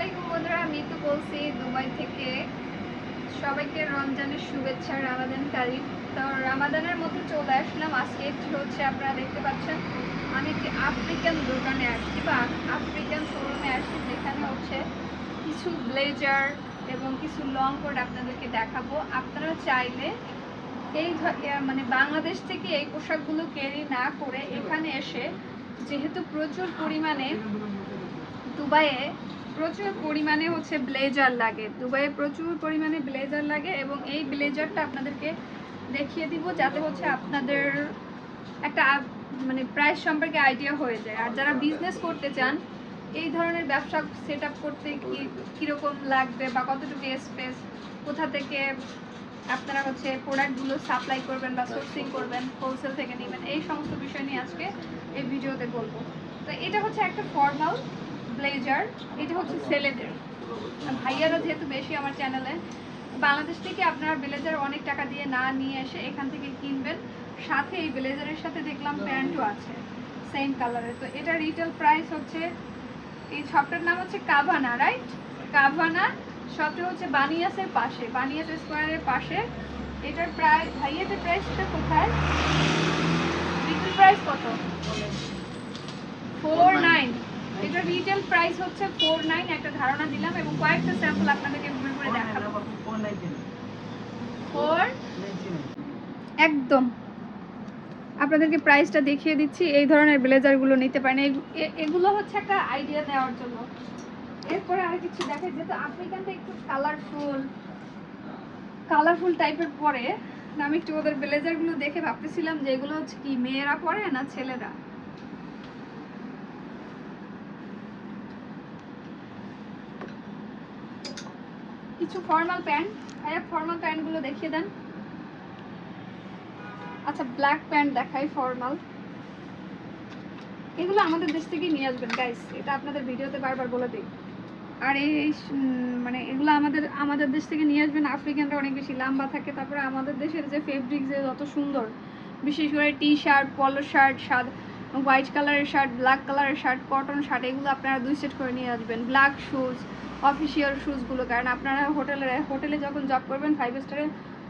আলাইকুম বন্ধুরা, আমি তো বলছি দুবাই থেকে। সবাইকে রমজানের শুভেচ্ছা, রামাদান কারিম। তো রামাদানের মধ্যে চলে আসলাম। আজকে একটি হচ্ছে আপনারা দেখতে পাচ্ছেন আমি একটি আফ্রিকান দোকানে আসছি বা আফ্রিকান শোরুমে আসছি, যেখানে হচ্ছে কিছু ব্লেজার এবং কিছু লং কোট আপনাদেরকে দেখাবো। আপনারা চাইলে এই মানে বাংলাদেশ থেকে এই পোশাকগুলো ক্যারি না করে এখানে এসে, যেহেতু প্রচুর পরিমাণে দুবাইয়ে প্রচুর পরিমাণে হচ্ছে ব্লেজার লাগে, দুবাইয়ে প্রচুর পরিমাণে ব্লেজার লাগে এবং এই ব্লেজারটা আপনাদেরকে দেখিয়ে দিব যাতে হচ্ছে আপনাদের একটা মানে প্রাইস সম্পর্কে আইডিয়া হয়ে যায়। আর যারা বিজনেস করতে চান, এই ধরনের ব্যবসা সেট আপ করতে কীরকম লাগবে বা কতটুকু স্পেস, কোথা থেকে আপনারা হচ্ছে প্রোডাক্টগুলো সাপ্লাই করবেন বা সোর্সিং করবেন, হোলসেল থেকে নেবেন, এই সমস্ত বিষয় নিয়ে আজকে এই ভিডিওতে বলবো। তো এটা হচ্ছে একটা ফর্মাল ব্লেজার, এটা হচ্ছে ছেলেদের। ভাইয়ারা যেহেতু বেশি আমার চ্যানেলে, বাংলাদেশ থেকে আপনারা ব্লেজার অনেক টাকা দিয়ে না নিয়ে এসে এখান থেকে কিনবেন। সাথে এই ব্লেজারের সাথে দেখলাম প্যান্টও আছে সেম কালারের। তো এটা রিটেল প্রাইস হচ্ছে, এই শপটার নাম হচ্ছে কাভানা, রাইট? কাভানা শপটা হচ্ছে বানিয়াসের পাশে, বানিয়াস স্কোয়ারের পাশে। এটার প্রাইস, ভাইয়াটার প্রাইসটা কোথায়, রিটেল প্রাইস কত? 49। এটা রিটেল প্রাইস হচ্ছে 49। একটা ধারণা দিলাম এবং কয়েকটা স্যাম্পল আপনাদেরকে ঘুরে ঘুরে দেখাবো। 4 একদম আপনাদেরকে প্রাইসটা দেখিয়ে দিচ্ছি। এই ধরনের ব্লেজারগুলো নিতে পারেন, এগুলো হচ্ছে একটা আইডিয়া দেওয়ার জন্য। এরপরে আর কিছু দেখে, যেহেতু আফ্রিকানটা একটু কালারফুল টাইপের পরে, আমি একটু ওদের ব্লেজারগুলো দেখে ভাবতেছিলাম যে এগুলো হচ্ছে কি মেয়েরা পরে না ছেলেরা। কিছু ফর্মাল প্যান্ট, ভাইয়া ফর্মাল প্যান্টগুলো দেখিয়ে দেন। আচ্ছা, ব্ল্যাক প্যান্ট দেখাই ফর্মাল। এগুলো আমাদের দেশ থেকে নিয়ে আসবেন গাইস, এটা আপনাদের ভিডিওতে বারবার বলে দিই। আর এই মানে এগুলো আমাদের দেশ থেকে নিয়ে আসবেন। আফ্রিকানরা অনেক বেশি লম্বা থাকে, তারপরে আমাদের দেশের যে ফেব্রিক যে যত সুন্দর, বিশেষ করে টি শার্ট, পলো শার্ট, হোয়াইট কালারের শার্ট, ব্ল্যাক কালারের শার্ট, কটন শার্ট, এগুলো আপনারা 2 সেট করে নিয়ে আসবেন। ব্ল্যাক শুজ, অফিসিয়াল শুজগুলো, কারণ আপনারা হোটেলে যখন জব করবেন 5 স্টারে,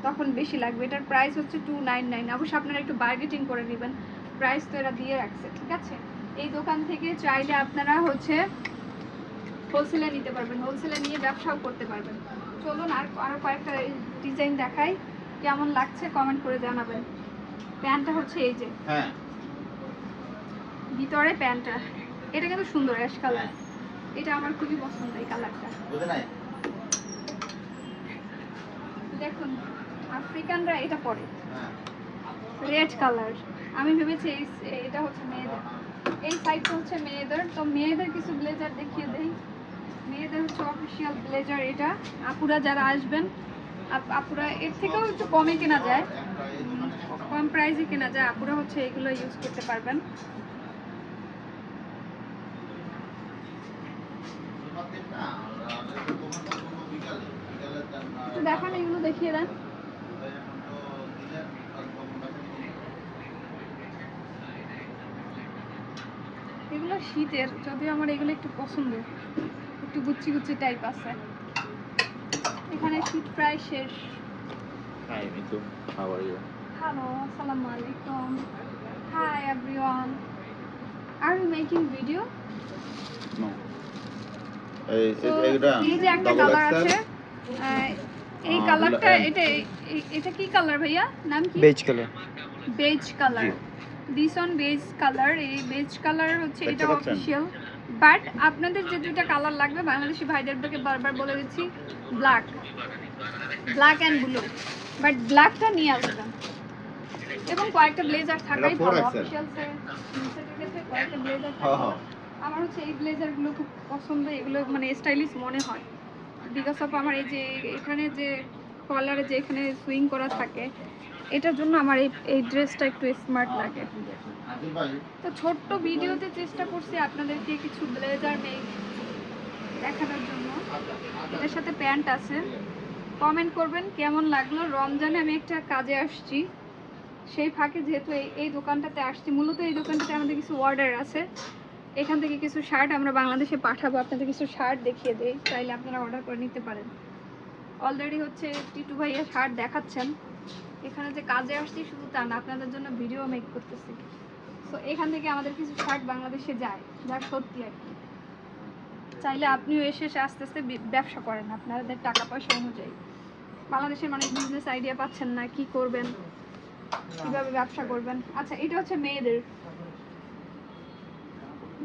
তখন বেশি লাগবে। এটার প্রাইস হচ্ছে 299। অবশ্যই আপনারা একটু বার্গেটিং করে নেবেন, প্রাইস তো এরা দিয়ে রাখছে, ঠিক আছে? এই দোকান থেকে চাইলে আপনারা হচ্ছে হোলসেলে নিতে পারবেন, হোলসেলে নিয়ে ব্যবসাও করতে পারবেন। চলুন আরও কয়েকটা ডিজাইন দেখাই, কেমন লাগছে কমেন্ট করে জানাবেন। প্যান্টটা হচ্ছে এই যে, হ্যাঁ, ভিতরে প্যান্টটা, এটা কিন্তু সুন্দর অ্যাশ কালার, এটা আমার খুবই পছন্দ এই কালারটা। দেখুন আফ্রিকানরা এটা পরে রেড কালার, আমি ভেবেছি এটা হচ্ছে মেয়েদের, এই সাইডটা হচ্ছে মেয়েদের। তো মেয়েদের কিছু ব্লেজার দেখিয়ে দেই। মেয়েদের হচ্ছে অফিসিয়াল ব্লেজার এটা। আপুরা যারা আসবেন, আপুরা এর থেকেও একটু কমে কেনা যায়, কম প্রাইসে কেনা যায়, আপুরা হচ্ছে এগুলো ইউজ করতে পারবেন। একটু দেখান, এগুলো দেখিয়ে দেন। এগুলো শীতের, যদিও আমার এগুলো একটু পছন্দ, একটু গুচ্ছি গুচ্ছি টাইপ আছে। এখানে শীত প্রায় শেষ। Hi, Mitu. How are you? Hello, assalamu alaikum. Hi everyone. Are you making video? No. এই যে একটা কালার আছে, এই কালারটা, এটা কি কালার ভাইয়া, নাম কি? Beige colour. Beige colour, this on beige colour. এই বেজ কালার হচ্ছে এটা দেখতে পাচ্ছেন? অফিশিয়াল, বাট আপনাদের যে দুইটা কালার লাগবে, বাংলাদেশি ভাইদেরকে বারবার বলে দিচ্ছি, ব্ল্যাক অ্যান্ড ব্লু, বাট ব্ল্যাকটা নিয়ে আসবেন। এবং কয়েকটা ব্লেজার থাকাই ভালো, অফিশিয়াল সেটের কয়েকটা ব্লেজার থাকা। আমার হচ্ছে এই ব্লেজারগুলো খুব পছন্দ, এগুলো মানে স্টাইলিশ মনে হয় বিকজ অফ আমার এই যে এখানে যে কলারে যে এখানে সুইং করা থাকে, এটার জন্য আমার এই ড্রেসটা একটু স্মার্ট লাগে। তো ছোট্ট ভিডিওতে চেষ্টা করছি আপনাদেরকে কিছু ব্লেজার দেখানোর জন্য। এটার সাথে প্যান্ট আছে। কমেন্ট করবেন কেমন লাগলো। রমজানে আমি একটা কাজে আসছি, সেই ফাঁকে যেহেতু এই দোকানটাতে আসছি, মূলত এই দোকানটাতে আমাদের কিছু অর্ডার আছে, এখান থেকে কিছু শার্ট আমরা বাংলাদেশে পাঠাবো, আপনাদের কিছু শার্ট দেখিয়ে দেই, চাইলে আপনারা অর্ডার করে নিতে পারেন। অলরেডি হচ্ছে টিটু ভাইয়া শার্ট দেখাচ্ছেন। এখানে যে কাজে আসছি শুধু তা না, আপনাদের জন্য ভিডিও মেক করতেছি। তো এখান থেকে আমাদের কিছু শার্ট বাংলাদেশে যায়, যা সত্যি আর কি। চাইলে আপনিও এসে আস্তে আস্তে ব্যবসা করেন আপনাদের টাকা পয়সা অনুযায়ী। বাংলাদেশের মানুষ বিজনেস আইডিয়া পাচ্ছেন না, কি করবেন, কিভাবে ব্যবসা করবেন। আচ্ছা, এটা হচ্ছে মেয়েদের।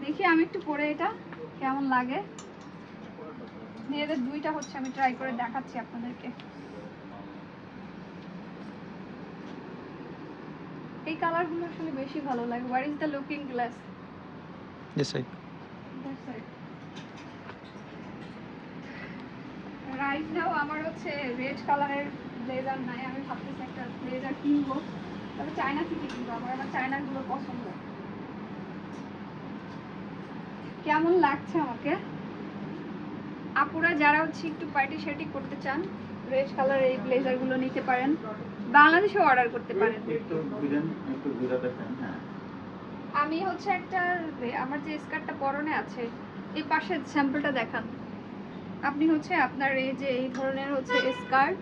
দেখি আমি একটু পরে এটা কেমন লাগে। মেয়েদের দুইটা হচ্ছে আমি ট্রাই করে দেখাচ্ছি আপনাদেরকে। এই কালারগুলো আসলে বেশি ভালো লাগে। What is the looking glass? This side. Right now আমার হচ্ছে রেড কালারের ব্লেজার নাই। আমি ভাবতেছি একটা ব্লেজার কিনবো, তবে চায়না থেকে কিনবো। আমার চায়নার গুলো পছন্দ। কেমন লাগছে আমাকে? আপুরা যারা হচ্ছে একটু পার্টি শার্টি করতে চান, রেড কালার এই ব্লেজার গুলো নিতে পারেন, বাংলাদেশেও অর্ডার করতে পারেন। একটু ঘুরে দেখেন। হ্যাঁ, আমি হচ্ছে একটা আমার যে স্কার্টটা পরনে আছে এই পাশের স্যাম্পলটা দেখান। আপনি হচ্ছে আপনার এই যে এই ধরনের হচ্ছে স্কার্ট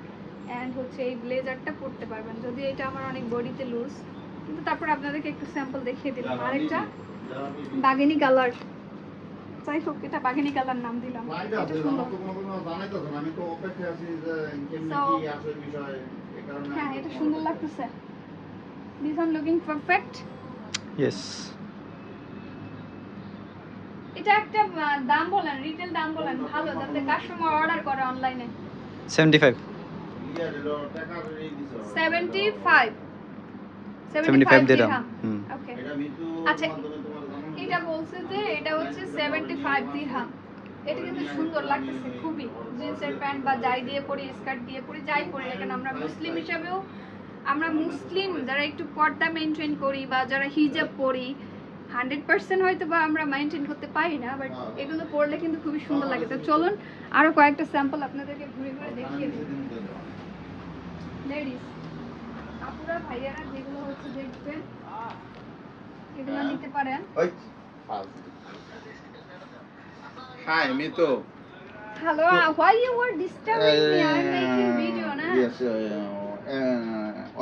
এন্ড হচ্ছে এই ব্লেজারটা পরতে পারবেন, যদি এটা আমার অনেক বডিতে লুজ, কিন্তু তারপর আপনাদেরকে একটু স্যাম্পল দেখিয়ে দিলাম। আরেকটা বাগিনী কালার, যাই হোক এটা বাগিনী কালার নাম দিলাম। এটা সুন্দর। হ্যাঁ, এটা সুন্দর লাগতেছে। This one looking perfect. Yes. এটা একটা দাম বলেন, রিটেল দাম বলেন ভালো, যাতে কাস্টমার অর্ডার করে অনলাইনে। 75. 75 75 dirham. ওকে। আচ্ছা, এটা বলছে যে এটা হচ্ছে 75 দিরহাম। এটা কিন্তু সুন্দর লাগতেছে খুবই। জিন্সের প্যান্ট বা যাই দিয়ে পরি, স্কার্ট দিয়ে পরি, যাই পরি না কেন, আমরা মুসলিম হিসাবেও, আমরা মুসলিম যারা একটু পর্দা মেনটেন করি বা যারা হিজাব পরি, 100% হয়তো বা আমরা মেনটেন করতে পারি না, বাট এগুলো পরলে কিন্তু খুবই সুন্দর লাগে। তো চলুন আরো কয়েকটা স্যাম্পল আপনাদেরকে ঘুরে ঘুরে দেখিয়ে দিই। লেডিস আপুরা ভাইয়ারা যেগুলো হচ্ছে দেখবেন এগুলো নিতে পারেন। Hi, Mito. Hello, why you were disturbing me? I'm making video, na? Yes,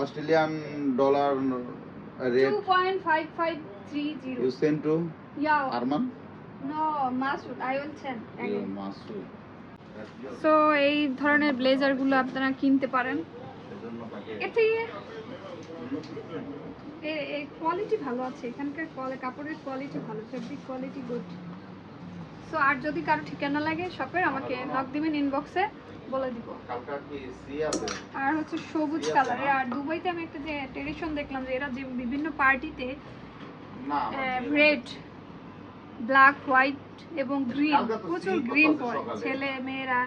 Australian dollar rate 2.5530. you send to Yeah. Arman? No, Masood, I will send You again. Masood. So এই ধরনের ব্লেজার গুলো আপনারা কিনতে পারেন। এর থেকে এর quality ভালো আছে, এখানকার কাপড়ের কোয়ালিটি ভালো, ফেব্রিক কোয়ালিটি গুড। সো আর যদি কারো ঠিকানা লাগে শপের, আমাকে নক দিবেন ইনবক্সে, বলে দিব। কালকা কি সি আছে? আর হচ্ছে সবুজ কালারের। আর দুবাইতে আমি একটা যে ট্রেডিশন দেখলাম যে এরা যে বিভিন্ন পার্টিতে না, রেড, ব্ল্যাক, হোয়াইট এবং গ্রিন, কালকে তো প্রচুর শীত গ্রিন পড়তেছে পরে। সকালে। ছেলে মেয়েরা,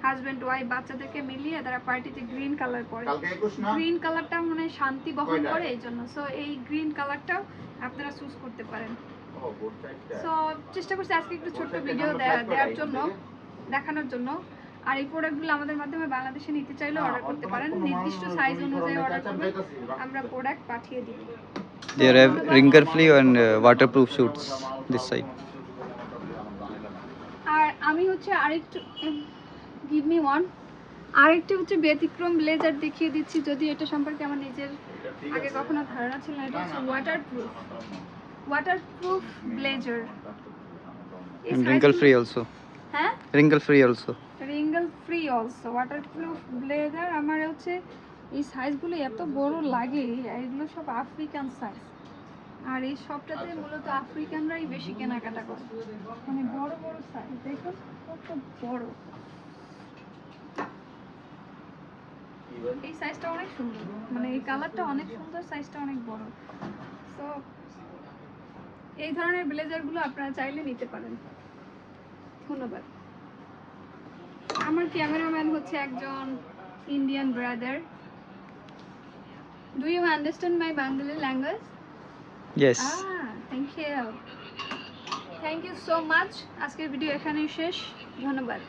হাজবেন্ড ওয়াইফ, বাচ্চাদেরকে মিলিয়ে তারা পার্টিতে গ্রিন কালার পরে। কালকে 21 না? গ্রিন কালারটা মানে শান্তি বহন কয়টায়? করে, এই জন্য। সো এই গ্রিন কালারটাও আপনারা চুজ করতে পারেন। ও, গুড সাইডটা। সো চেষ্টা করছি আজকে একটু ছোট্ট Good side video number five দেওয়ার কয়টা? জন্য, দেখানোর জন্য। আর এই প্রোডাক্টগুলো আমাদের মাধ্যমে বাংলাদেশে নিতে চাইলে অর্ডার করতে পারেন, নির্দিষ্ট সাইজ অনুযায়ী অর্ডার করবেন, আমরা প্রোডাক্ট পাঠিয়ে দিব। They have wrinkle free and waterproof shoots. This side. আর আমি হচ্ছে আরেকটু গিভ মি ওয়ান, আরেকটা হচ্ছে ব্যতিক্রম ব্লেজার দেখিয়ে দিচ্ছি, যদি এটা সম্পর্কে আমার নিজের আগে কখনো ধারণা ছিল না। এটা হচ্ছে waterproof blazer. And wrinkle free also. হ্যাঁ, Wrinkle free also. Wrinkle free also. Waterproof blazer. আমার হচ্ছে এই সাইজগুলো এত বড় লাগে, এগুলো সব আফ্রিকান সাইজ, আর এই সবটাতে মূলত আফ্রিকানরাই বেশি কেনাকাটা করে, মানে বড় বড় সাইজ। দেখুন কত বড়, এই সাইজটা অনেক সুন্দর, মানে এই কালারটা অনেক সুন্দর, সাইজটা অনেক বড়। সো এই ধরনের ব্লেজারগুলো আপনারা চাইলে নিতে পারেন। ধন্যবাদ। আমার ক্যামেরাম্যান হচ্ছে একজন Indian brother. Do you understand my Bangali language? Yes. Thank you so much. আজকের ভিডিও এখানেই শেষ। ধন্যবাদ।